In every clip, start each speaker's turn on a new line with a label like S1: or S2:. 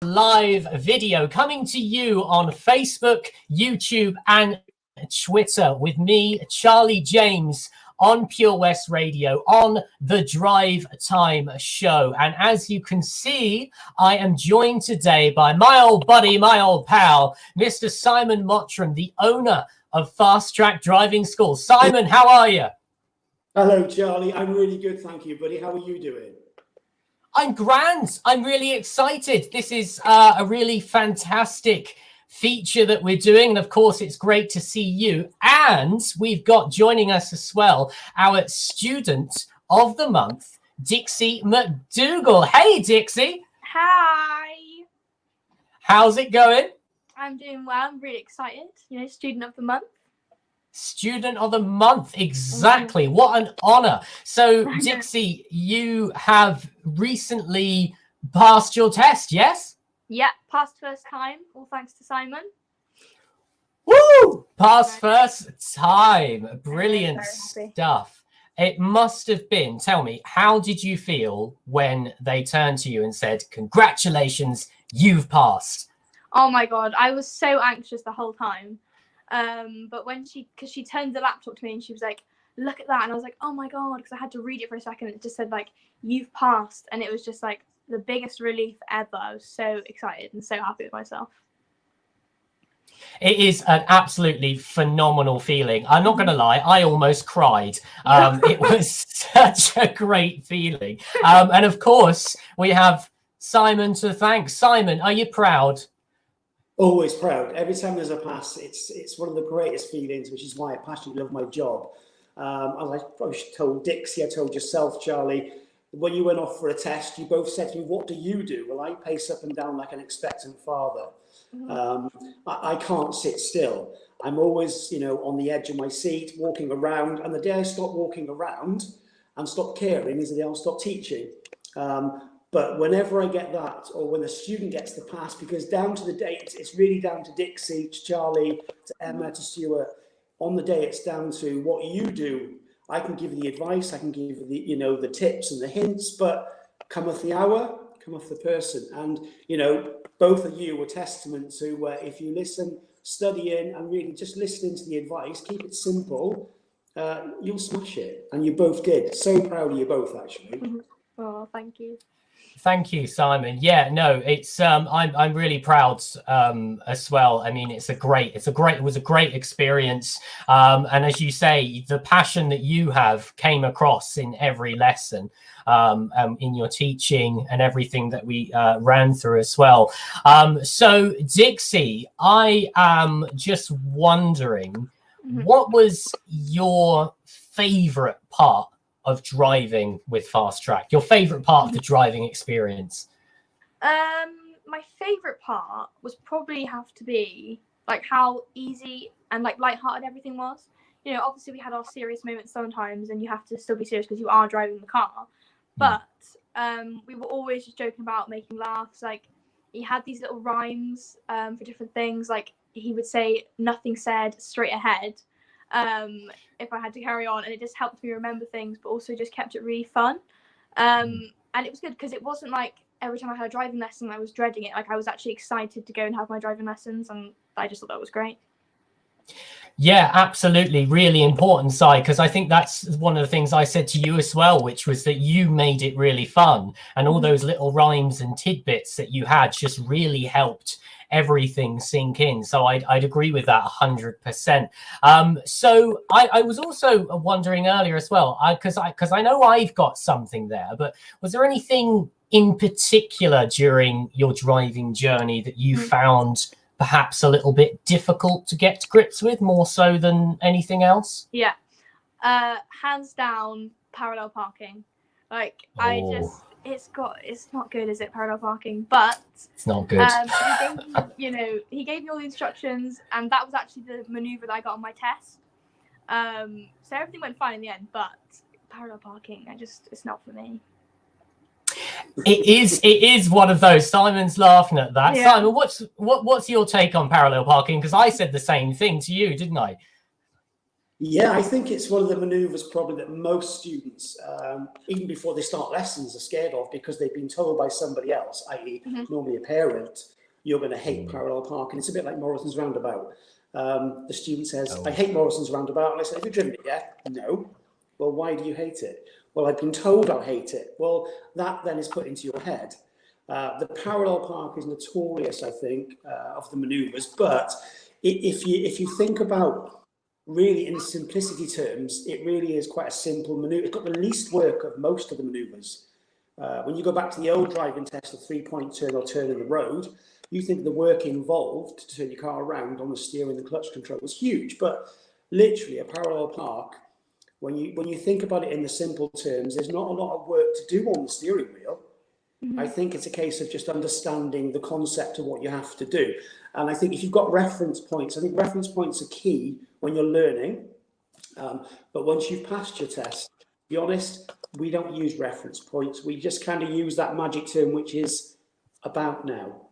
S1: live video coming to you on Facebook, YouTube, and Twitter with me, Charlie James, on Pure West Radio on the Drive Time Show. And as you can see, I am joined today by my old buddy, my old pal, Mr. Simon Mottram, the owner of Fast Track Driving School. Simon, how are you?
S2: Hello, Charlie. I'm really good, thank you, buddy. How are you doing?
S1: I'm grand. I'm really excited. This is a really fantastic feature that we're doing. And of course, it's great to see you. And we've got joining us as well, our student of the month, Dixie McDougall. Hey, Dixie.
S3: Hi.
S1: How's it going?
S3: I'm doing well. I'm really excited. You know, student of the month.
S1: Student of the month, exactly. What an honor. So Dixie, you have recently passed your test, yes?
S3: Yeah, passed first time, all thanks to Simon.
S1: Woo! Passed first time. Brilliant stuff. It must have been, tell me, how did you feel when they turned to you and said, congratulations, you've passed?
S3: Oh my God, I was so anxious the whole time. But when she turned the laptop to me and she was like, look at that. And I was like, oh my God, because I had to read it for a second. It just said like, you've passed. And it was just like the biggest relief ever. I was so excited and so happy with myself.
S1: It is an absolutely phenomenal feeling. I'm not going to lie, I almost cried. It was such a great feeling. And of course, we have Simon to thank. Simon, are you proud?
S2: Always proud. Every time there's a pass, it's one of the greatest feelings, which is why I passionately love my job. As I told Dixie, I told yourself, Charlie, when you went off for a test, you both said to me, what do you do? Well, I pace up and down like an expectant father. I can't sit still. I'm always, on the edge of my seat, walking around. And the day I stop walking around and stop caring is the day I'll stop teaching. But whenever I get that, or when the student gets the pass, because down to the day, it's really down to Dixie, to Charlie, to Emma, to Stuart. On the day, it's down to what you do. I can give you the advice, I can give you the tips and the hints, but cometh the hour, cometh the person. And, both of you were testament to if you listen, study in, and really just listening to the advice, keep it simple, you'll smash it. And you both did. So proud of you both, actually.
S3: Oh, thank you.
S1: Thank you, Simon. Yeah, no, it's I'm really proud as well. I mean, it was a great experience. And as you say, the passion that you have came across in every lesson, in your teaching and everything that we ran through as well. So Dixie, I am just wondering, what was your favorite part of driving with Fast Track? Your favorite part of the driving experience?
S3: My favorite part was probably have to be like how easy and like lighthearted everything was. Obviously we had our serious moments sometimes, and you have to still be serious because you are driving the car. But we were always just joking about making laughs. Like he had these little rhymes for different things. Like he would say, "Nothing said, straight ahead." If I had to carry on, and it just helped me remember things, but also just kept it really fun. And it was good because it wasn't like every time I had a driving lesson I was dreading it. Like I was actually excited to go and have my driving lessons, and I just thought that was great.
S1: Yeah, absolutely. Really important side, because I think that's one of the things I said to you as well, which was that you made it really fun, and all those little rhymes and tidbits that you had just really helped everything sink in. So I'd agree with that 100%. So I was also wondering earlier as well, because I know I've got something there, but was there anything in particular during your driving journey that you found perhaps a little bit difficult to get to grips with, more so than anything else?
S3: Yeah, hands down, parallel parking. Like it's not good, is it, parallel parking? But
S1: it's not good.
S3: He gave me all the instructions, and that was actually the maneuver that I got on my test. So everything went fine in the end, but parallel parking, it's not for me.
S1: It is one of those. Simon's laughing at that. Yeah. Simon, what's your take on parallel parking? Because I said the same thing to you, didn't I?
S2: Yeah, I think it's one of the manoeuvres probably that most students, even before they start lessons, are scared of because they've been told by somebody else, i.e. normally a parent, you're going to hate parallel parking. It's a bit like Morrison's roundabout. The student says, I hate Morrison's roundabout. And I say, have you driven it yet? No. Well, why do you hate it? Well, I've been told I'll hate it. Well, that then is put into your head. The parallel park is notorious, I think, of the manoeuvres. But if you think about really in simplicity terms, it really is quite a simple manoeuvre. It's got the least work of most of the manoeuvres. When you go back to the old driving test, the 3-point turn or turn in the road, you think the work involved to turn your car around on the steering, the clutch control was huge. But literally a parallel park, when you think about it in the simple terms, there's not a lot of work to do on the steering wheel. I think it's a case of just understanding the concept of what you have to do. And I think if you've got reference points, I think reference points are key when you're learning. But once you've passed your test, to be honest, we don't use reference points. We just kind of use that magic term, which is about now.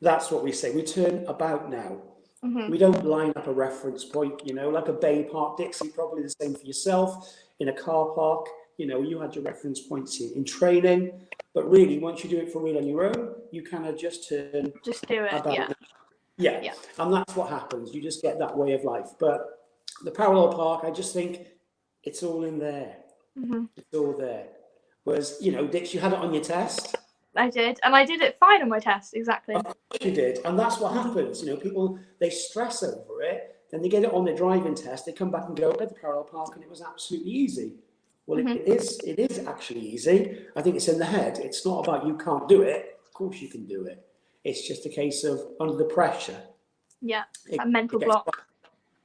S2: That's what we say. We turn about now. We don't line up a reference point, like a Bay Park, Dixie, probably the same for yourself. In a car park, you had your reference points in training. But really, once you do it for real on your own, you kind of just turn.
S3: Just do it,
S2: about yeah. And that's what happens. You just get that way of life. But the parallel park, I just think it's all in there. It's all there. Whereas, Dix, you had it on your test.
S3: I did, and I did it fine on my test, exactly.
S2: Of course you did, and that's what happens. People, they stress over it, then they get it on their driving test, they come back and go, I did the parallel park, and it was absolutely easy. Well, it is actually easy. I think it's in the head. It's not about you can't do it. Of course you can do it. It's just a case of under the pressure.
S3: Yeah, a mental block.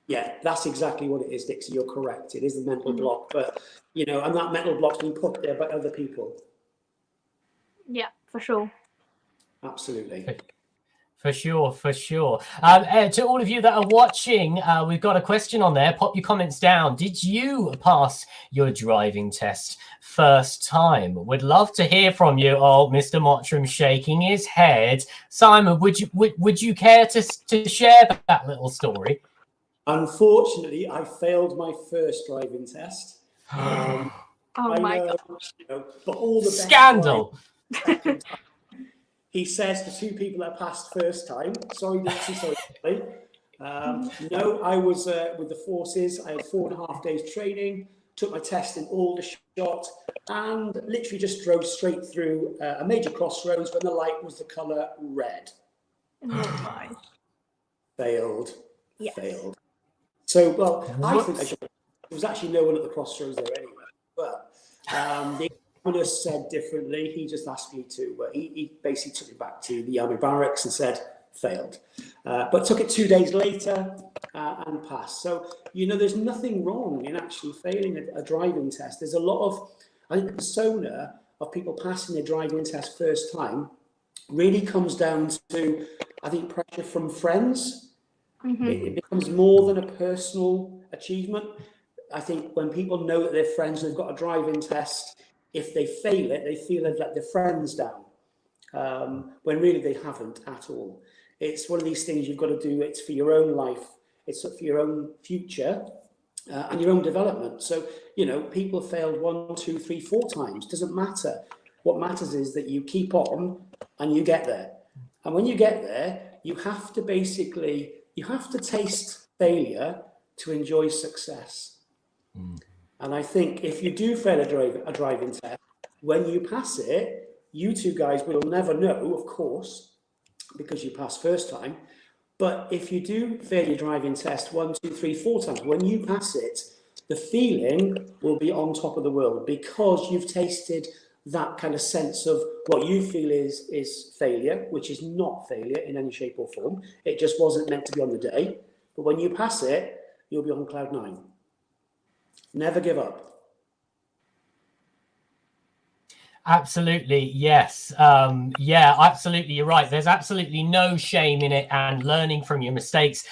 S2: Yeah, that's exactly what it is, Dixie. You're correct. It is the mental block, but and that mental block's been put there by other people.
S3: Yeah, for sure.
S2: Absolutely.
S1: For sure. To all of you that are watching, we've got a question on there. Pop your comments down. Did you pass your driving test first time? Would love to hear from you. Oh, Mr. Mottram shaking his head. Simon, would you care to share that little story?
S2: Unfortunately, I failed my first driving test.
S3: Oh my God.
S2: But all the
S1: scandal.
S2: He says to two people that passed first time, sorry, Dixie, sorry. No, I was with the forces. I had 4.5 days training, took my test in Aldershot, and literally just drove straight through a major crossroads when the light was the colour red.
S3: Oh my.
S2: Failed.
S3: Yes.
S2: Failed. So, well, I think there was actually no one at the crossroads there anyway. But the examiner said differently. He just asked me to, he basically took me back to the army barracks and said, failed. But took it 2 days later and passed. So, there's nothing wrong in actually failing a driving test. There's a lot of, I think the persona of people passing their driving test first time really comes down to, I think, pressure from friends. It becomes more than a personal achievement. I think when people know that their friends have got a driving test, if they fail it, they feel they've let their friends down, when really they haven't at all. It's one of these things you've got to do. It's for your own life. It's for your own future and your own development. So, people failed 1, 2, 3, 4 times. Doesn't matter. What matters is that you keep on and you get there. And when you get there, you have to taste failure to enjoy success. And I think if you do fail a driving test, when you pass it, you two guys will never know, of course, because you passed first time. But if you do fail your driving test 1, 2, 3, 4 times, when you pass it, the feeling will be on top of the world because you've tasted that kind of sense of what you feel is failure, which is not failure in any shape or form. It just wasn't meant to be on the day. But when you pass it, you'll be on cloud 9. Never give up.
S1: Absolutely, yes. Yeah, absolutely, you're right. There's absolutely no shame in it and learning from your mistakes.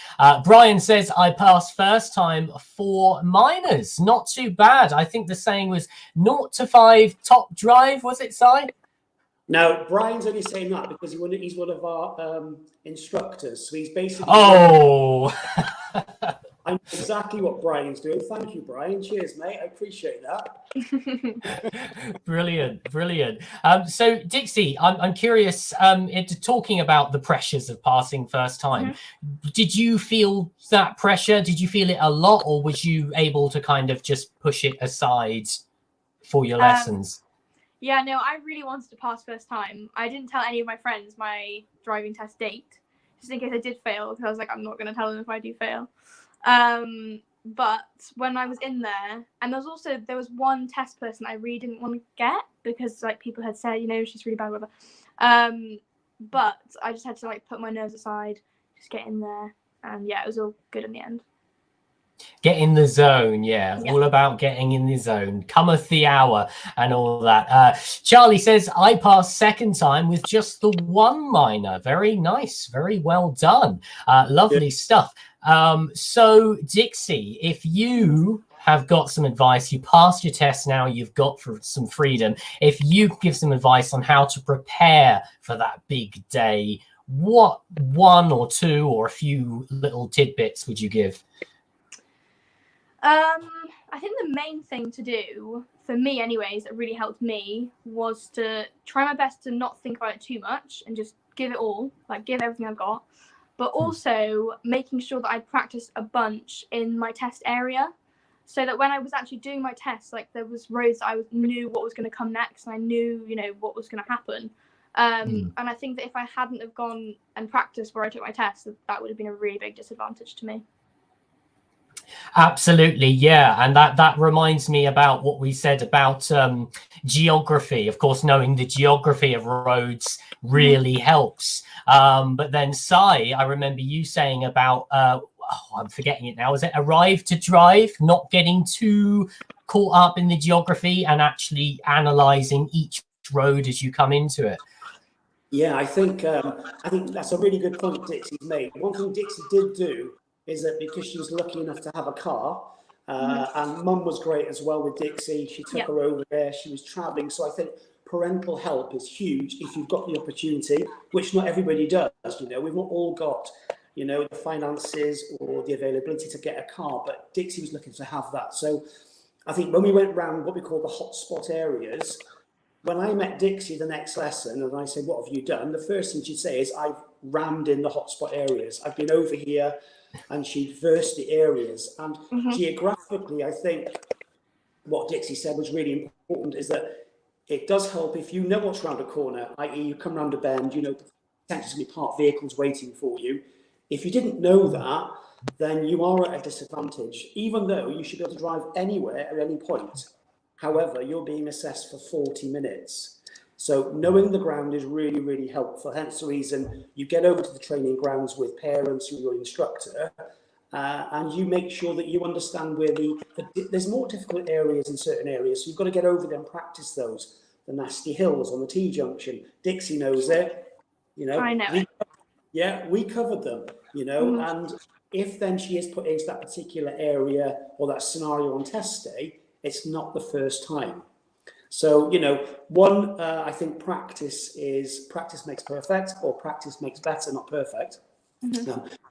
S1: Brian says, I passed first time for minors. Not too bad. I think the saying was 0 to 5 top drive, was it, Si?
S2: No, Brian's only saying that because he's one of our instructors. So he's basically...
S1: Oh!
S2: I know exactly what Brian's doing. Thank you, Brian. Cheers, mate. I appreciate that.
S1: Brilliant, brilliant. So Dixie, I'm curious, talking about the pressures of passing first time, did you feel that pressure? Did you feel it a lot, or was you able to kind of just push it aside for your lessons?
S3: Yeah, no, I really wanted to pass first time. I didn't tell any of my friends my driving test date, just in case I did fail, because I was like, I'm not going to tell them if I do fail. But when I was in there, and there was one test person I really didn't want to get, because like people had said, you know, she's really bad with her. But I just had to like put my nerves aside, just get in there, and yeah, it was all good in the end.
S1: Get in the zone, yeah. All about getting in the zone. Cometh the hour and all that. Charlie says, I passed second time with just the one minor. Very nice, very well done. Lovely stuff. So Dixie, if you have got some advice, you passed your test now, you've got some freedom. If you give some advice on how to prepare for that big day, what one or two or a few little tidbits would you give?
S3: I think the main thing to do, for me anyways, that really helped me, was to try my best to not think about it too much and just give it all, like give everything I've got, but also making sure that I practiced a bunch in my test area, so that when I was actually doing my test, like there was roads that I knew what was going to come next, and I knew, you know, what was going to happen. And I think that if I hadn't have gone and practiced where I took my test, that would have been a really big disadvantage to me.
S1: Absolutely, yeah, and that reminds me about what we said about geography. Of course, knowing the geography of roads really helps. But then, Sai, I remember you saying about I'm forgetting it now. Is it arrive to drive? Not getting too caught up in the geography and actually analysing each road as you come into it.
S2: Yeah, I think that's a really good point Dixie's made. One thing Dixie did do is that because she was lucky enough to have a car, and Mum was great as well with Dixie. She took her over there. She was travelling, so I think parental help is huge if you've got the opportunity, which not everybody does. You know, we've not all got, you know, the finances or the availability to get a car, but Dixie was looking to have that. So I think when we went round what we call the hotspot areas, when I met Dixie the next lesson and I said, what have you done? The first thing she'd say is, I've rammed in the hotspot areas. I've been over here, and she'd versed the areas. And geographically, I think what Dixie said was really important, is that it does help if you know what's around a corner, i.e. you come around a bend, you know, potentially parked vehicles waiting for you. If you didn't know that, then you are at a disadvantage, even though you should be able to drive anywhere at any point. However, you're being assessed for 40 minutes. So knowing the ground is really, really helpful. Hence the reason you get over to the training grounds with parents or your instructor, and you make sure that you understand where there's more difficult areas in certain areas. So you've got to get over there and practice those. The nasty hills on the T-junction. Dixie knows it. You know,
S3: I know.
S2: We covered them, you know, and if then she is put into that particular area or that scenario on test day, it's not the first time. So, you know, one, I think practice makes perfect, or practice makes better, not perfect.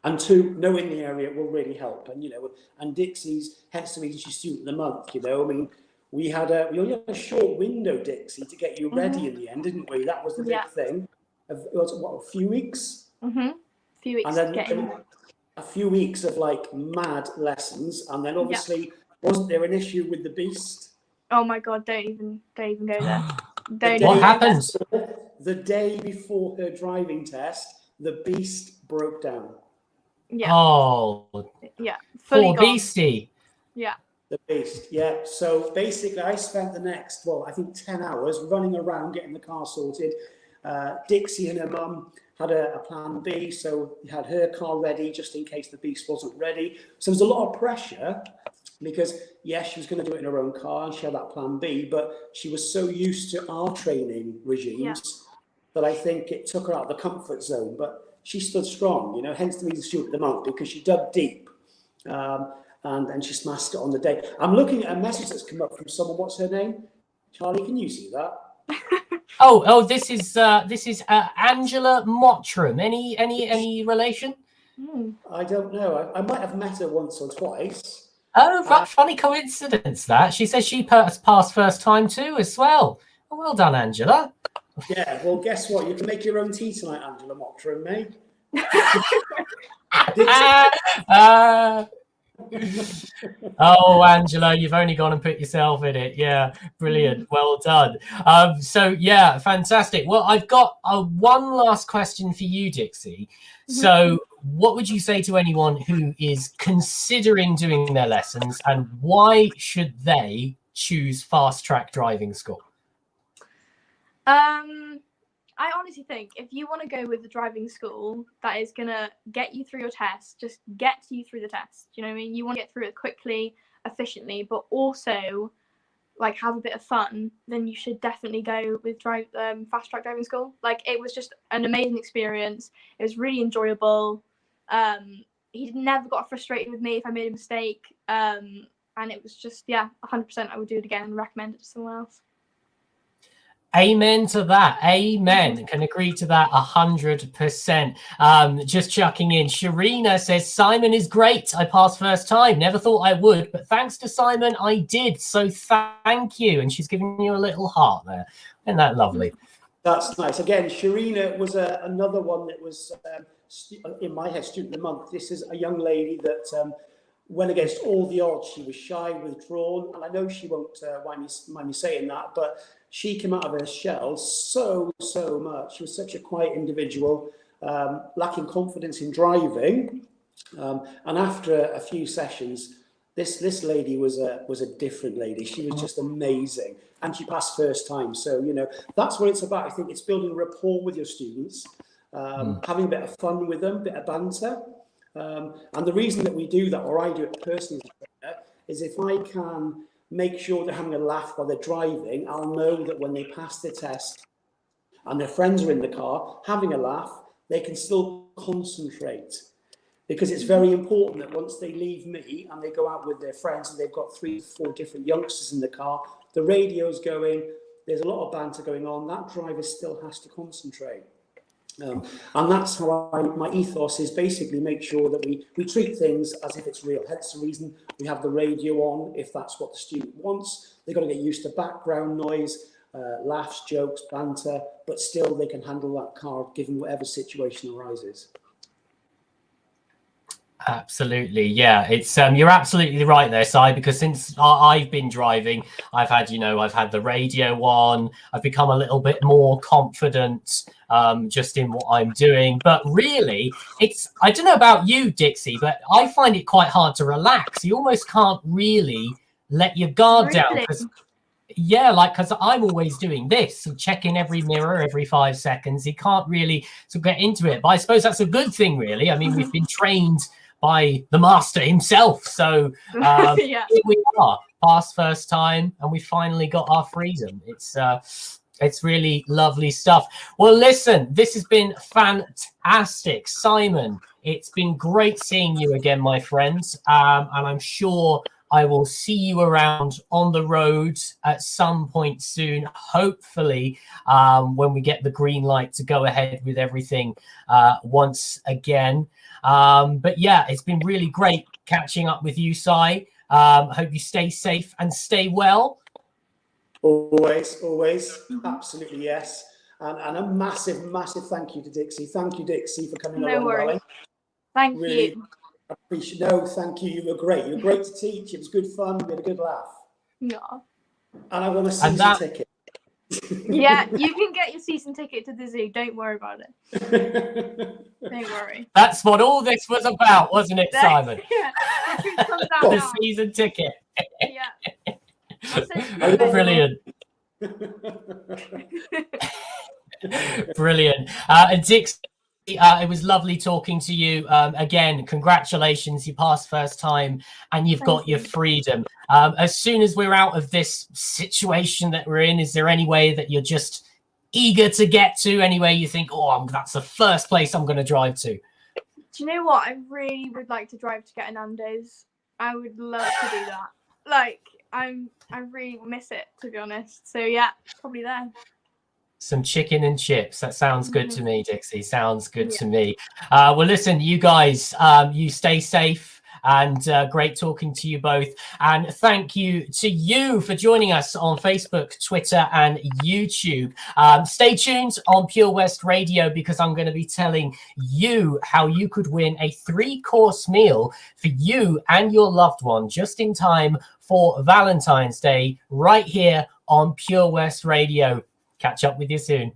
S2: And two, knowing the area will really help. And, you know, and Dixie's, hence the reason she's student of the month, you know, I mean, we only had a short window, Dixie, to get you ready in the end, didn't we? That was the big thing. What, a few weeks?
S3: A few weeks.
S2: And then a few weeks of like mad lessons. And then obviously, wasn't there an issue with the beast?
S3: Oh my God! Don't even go there.
S1: What happened?
S2: The day before her driving test, the beast broke down.
S3: Yeah.
S1: Oh.
S3: Yeah. Fully
S1: poor
S3: gone.
S1: beastie.
S3: Yeah.
S2: The beast. Yeah. So basically, I spent the next, I think 10 hours running around getting the car sorted. Dixie and her mum had a plan B, so we had her car ready just in case the beast wasn't ready. So there was a lot of pressure. Because, yes, she was going to do it in her own car and she had that plan B, but she was so used to our training regimes that I think it took her out of the comfort zone. But she stood strong, you know, hence the reason she went to the monk, because she dug deep and she smashed it on the day. I'm looking at a message that's come up from someone. What's her name? Charlie, can you see that?
S1: Oh, this is Angela Mottram. Any relation?
S2: I don't know. I might have met her once or twice.
S1: Oh, funny coincidence that. She says she passed first time too as well. Well done, Angela.
S2: Yeah, well, guess what? You can make your own tea tonight, Angela Mottram, mate.
S1: Oh, Angela, you've only gone and put yourself in it. Yeah, brilliant. Well done. So, yeah, fantastic. Well, I've got one last question for you, Dixie. So, what would you say to anyone who is considering doing their lessons, and why should they choose fast track driving school?
S3: I honestly think if you want to go with the driving school that is going to get you through your test, just get you through the test. You know what I mean? You want to get through it quickly, efficiently, but also like have a bit of fun, then you should definitely go with fast track driving school. Like, it was just an amazing experience. It was really enjoyable. He never got frustrated with me if I made a mistake. And it was just, 100% I would do it again and recommend it to someone else.
S1: Amen to that. Amen. Can agree to that 100%. Just chucking in. Sharina says, Simon is great. I passed first time. Never thought I would, but thanks to Simon, I did. So thank you. And she's giving you a little heart there. Isn't that lovely?
S2: That's nice. Again, Sharina was another one that was, in my head, student of the month. This is a young lady that went against all the odds. She was shy, withdrawn, and I know she won't mind me saying that, but she came out of her shell so much. She was such a quiet individual, lacking confidence in driving, and after a few sessions, this lady was a different lady. She was just amazing, and she passed first time. So, you know, that's what it's about. I think it's building rapport with your students, having a bit of fun with them, a bit of banter. And the reason that we do that, or I do it personally, is if I can make sure they're having a laugh while they're driving, I'll know that when they pass the test and their friends are in the car having a laugh, they can still concentrate. Because it's very important that once they leave me and they go out with their friends and they've got 3 or 4 different youngsters in the car, the radio's going, there's a lot of banter going on, that driver still has to concentrate. And that's how my ethos is, basically make sure that we treat things as if it's real. Hence the reason we have the radio on, if that's what the student wants. They've got to get used to background noise, laughs, jokes, banter, but still they can handle that car given whatever situation arises.
S1: Absolutely, yeah. It's you're absolutely right there, Si, because since I've been driving, I've had the radio on. I've become a little bit more confident just in what I'm doing. But really, I don't know about you, Dixie, but I find it quite hard to relax. You almost can't really let your guard down. Because I'm always doing this, so checking every mirror every 5 seconds. You can't really get into it. But I suppose that's a good thing, really. I mean, we've been trained by the master himself. So here we are, past first time, and we finally got our freedom. It's really lovely stuff. Well, listen, this has been fantastic. Simon, it's been great seeing you again, my friends. And I'm sure I will see you around on the road at some point soon, hopefully, when we get the green light to go ahead with everything once again. But yeah, it's been really great catching up with you, Si. Hope you stay safe and stay well.
S2: Always, absolutely, yes. And a massive thank you to Dixie. Thank you, Dixie, for coming along.
S3: No worries. Thank you.
S2: Appreciate. No, thank you. You were great. You were great to teach. It was good fun. We had a good laugh.
S3: Yeah.
S2: And I want a season ticket.
S3: Yeah, you can get your season ticket to the zoo. Don't worry about it. Don't worry.
S1: That's what all this was about, wasn't it, Simon?
S3: Yeah. The truth comes out
S1: The
S3: now.
S1: season ticket.
S3: Yeah.
S1: Brilliant. Brilliant. And Dixie, it was lovely talking to you. Again, congratulations. You passed first time and you've got your freedom. As soon as we're out of this situation that we're in, is there any way that you're just eager to get to? Any way you think, that's the first place I'm going to drive to?
S3: Do you know what? I really would like to drive to get a Nando's. I would love to do that. Like, I really miss it, to be honest. So yeah, probably there.
S1: Some chicken and chips. That sounds good to me, Dixie. Sounds good to me. Well, listen, you guys, you stay safe. And great talking to you both. And thank you to you for joining us on Facebook, Twitter, and YouTube. Stay tuned on Pure West Radio, because I'm going to be telling you how you could win a 3-course meal for you and your loved one just in time for Valentine's Day, right here on Pure West Radio. Catch up with you soon.